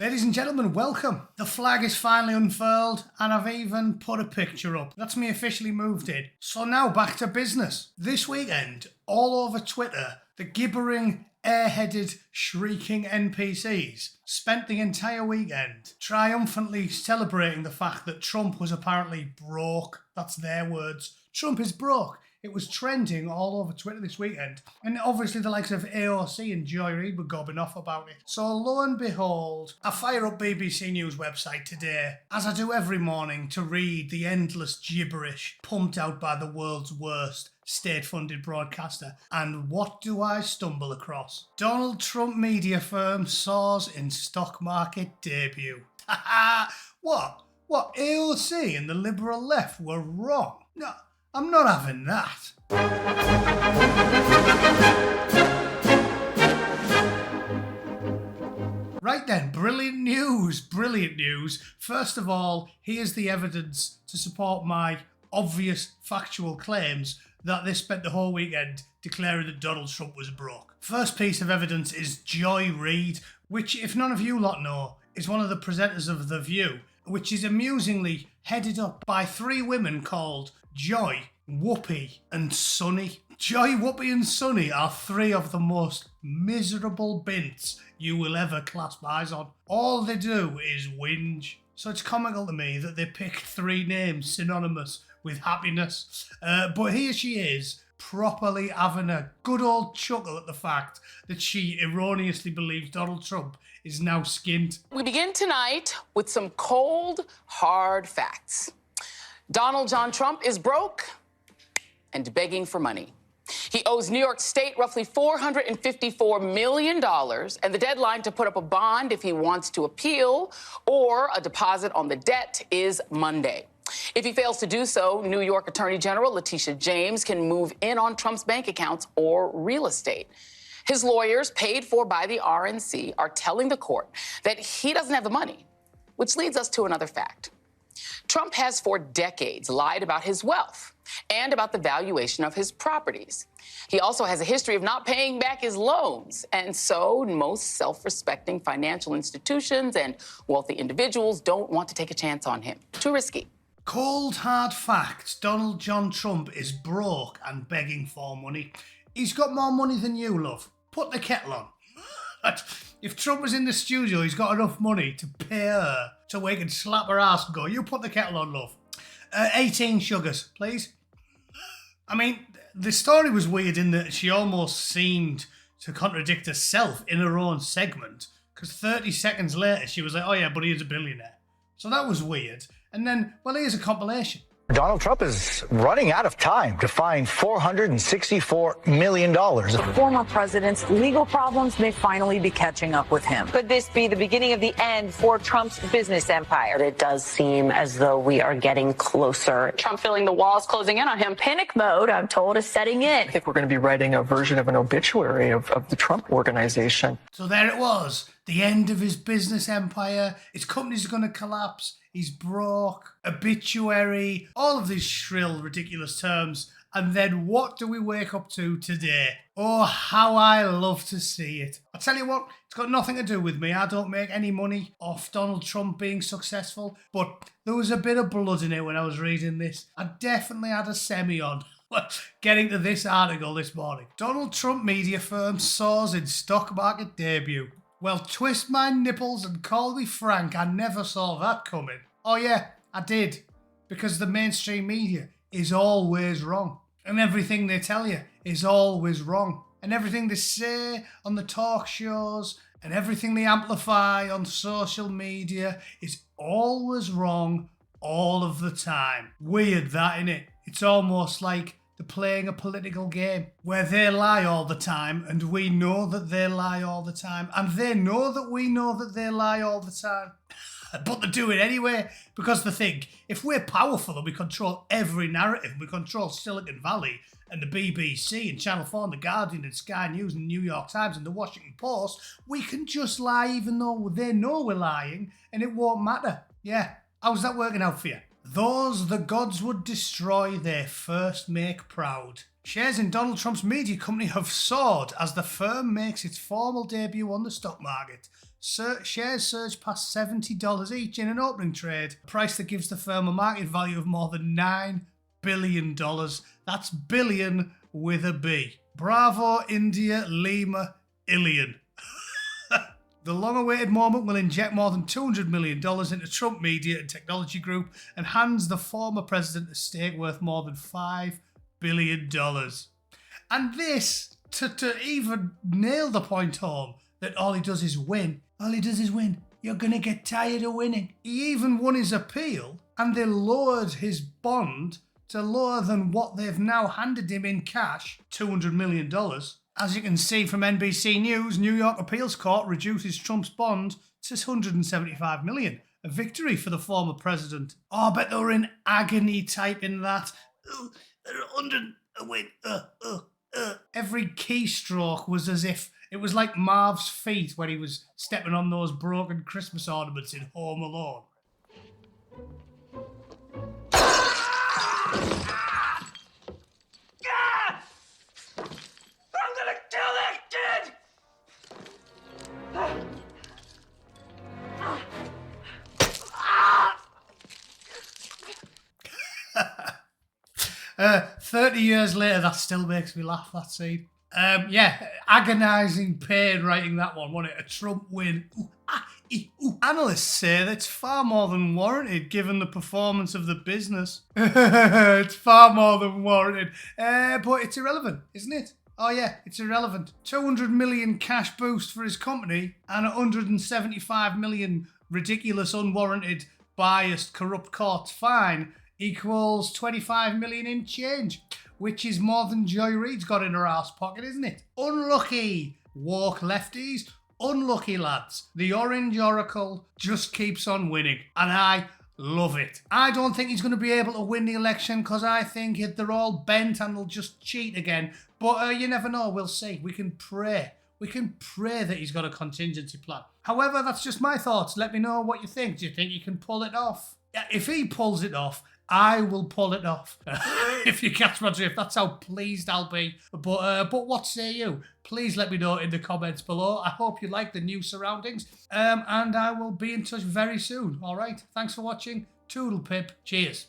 Ladies and gentlemen, welcome. The flag is finally unfurled and I've even put a picture up. That's me officially moved in. So now back to business. This weekend, all over Twitter, the gibbering, airheaded, shrieking NPCs spent the entire weekend triumphantly celebrating the fact that Trump was apparently broke. That's their words. Trump is broke. It was trending all over Twitter this weekend. And obviously the likes of AOC and Reid were gobbing off about it. So lo and behold, I fire up BBC News website today, as I do every morning, to read the endless gibberish pumped out by the world's worst state-funded broadcaster. And what do I stumble across? Donald Trump media firm SOARS in stock market debut. What? What? AOC and the liberal left were wrong? No. I'm not having that. Right then, brilliant news. First of all, here's the evidence to support my obvious factual claims that they spent the whole weekend declaring that Donald Trump was broke. First piece of evidence is Reid, which, if none of you lot know, is one of the presenters of The View, which is amusingly headed up by three women called Joy, Whoopi and Sunny. Joy, Whoopi and Sunny are three of the most miserable bints you will ever clasp eyes on. All they do is whinge. So it's comical to me that they picked three names synonymous with happiness. But here she is, properly having a good old chuckle at the fact that she erroneously believes Donald Trump is now skint. We begin tonight with some cold, hard facts. Donald John Trump is broke and begging for money. He owes New York State roughly $454 million, and the deadline to put up a bond if he wants to appeal or a deposit on the debt is Monday. If he fails to do so, New York Attorney General Letitia James can move in on Trump's bank accounts or real estate. His lawyers, paid for by the RNC, are telling the court that he doesn't have the money, which leads us to another fact. Trump has for decades lied about his wealth and about the valuation of his properties. He also has a history of not paying back his loans, and so most self-respecting financial institutions and wealthy individuals don't want to take a chance on him. Too risky. Cold hard facts, Donald John Trump is broke and begging for money. He's got more money than you, love. Put the kettle on. If Trump was in the studio, he's got enough money to pay her so we can slap her ass and go, you put the kettle on, love. 18 sugars, please. I mean, the story was weird in that she almost seemed to contradict herself in her own segment, because 30 seconds later she was like, oh yeah, but he is a billionaire. So that was weird. And then, well, here's a compilation. Donald Trump is running out of time to find $464 million. The former president's legal problems may finally be catching up with him. Could this be the beginning of the end for Trump's business empire? It does seem as though we are getting closer. Trump feeling the walls closing in on him. Panic mode, I'm told, is setting in. I think we're going to be writing a version of an obituary of the Trump organization. So there it was. The end of his business empire. His company's going to collapse. He's broke, obituary, all of these shrill, ridiculous terms. And then what do we wake up to today? Oh, how I love to see it. I tell you what, it's got nothing to do with me. I don't make any money off Donald Trump being successful. But there was a bit of blood in it when I was reading this. I definitely had a semi on getting to this article this morning. Donald Trump media firm soars in stock market debut. Well, twist my nipples and call me Frank, I never saw that coming. Oh yeah, I did. Because the mainstream media is always wrong. And everything they tell you is always wrong. And everything they say on the talk shows and everything they amplify on social media is always wrong all of the time. Weird that, innit? It's almost like they're playing a political game where they lie all the time and we know that they lie all the time and they know that we know that they lie all the time. But they do it anyway because they think if we're powerful and we control every narrative, we control Silicon Valley and the BBC and Channel 4 and The Guardian and Sky News and New York Times and The Washington Post, we can just lie even though they know we're lying and it won't matter. Yeah, how's that working out for you? Those the gods would destroy, they first make proud. Shares in Donald Trump's media company have soared as the firm makes its formal debut on the stock market. Shares surged past $70 each in an opening trade, a price that gives the firm a market value of more than $9 billion. That's billion with a B. Bravo, India, Lima, Ilion. The long-awaited moment will inject more than $200 million into Trump Media and Technology Group and hands the former president a stake worth more than $5 billion. And this, to even nail the point home, that all he does is win. All he does is win. You're going to get tired of winning. He even won his appeal, and they lowered his bond to lower than what they've now handed him in cash, $200 million. As you can see from NBC News, New York Appeals Court reduces Trump's bond to $175 million. A victory for the former president. Oh, I bet they were in agony typing that. Every keystroke was as if it was like Marv's feet when he was stepping on those broken Christmas ornaments in Home Alone. I'm gonna kill that kid! Uh, 30 years later, that still makes me laugh, that scene. Yeah, agonising pain writing that one, wasn't it? A Trump win. Analysts say that's far more than warranted given the performance of the business. It's far more than warranted. But it's irrelevant, isn't it? Oh yeah, it's irrelevant. 200 million cash boost for his company and 175 million ridiculous, unwarranted, biased, corrupt court fine equals 25 million in change, which is more than Joy Reid's got in her arse pocket, isn't it? Unlucky woke lefties, unlucky lads. The Orange Oracle just keeps on winning, and I love it. I don't think he's going to be able to win the election because I think they're all bent and they'll just cheat again. But you never know, we'll see. We can pray. We can pray that he's got a contingency plan. However, that's just my thoughts. Let me know what you think. Do you think he can pull it off? Yeah, if he pulls it off, I will pull it off. If you catch my drift, that's how pleased I'll be. But what say you? Please let me know in the comments below. I hope you like the new surroundings. And I will be in touch very soon. All right. Thanks for watching. Toodle pip. Cheers.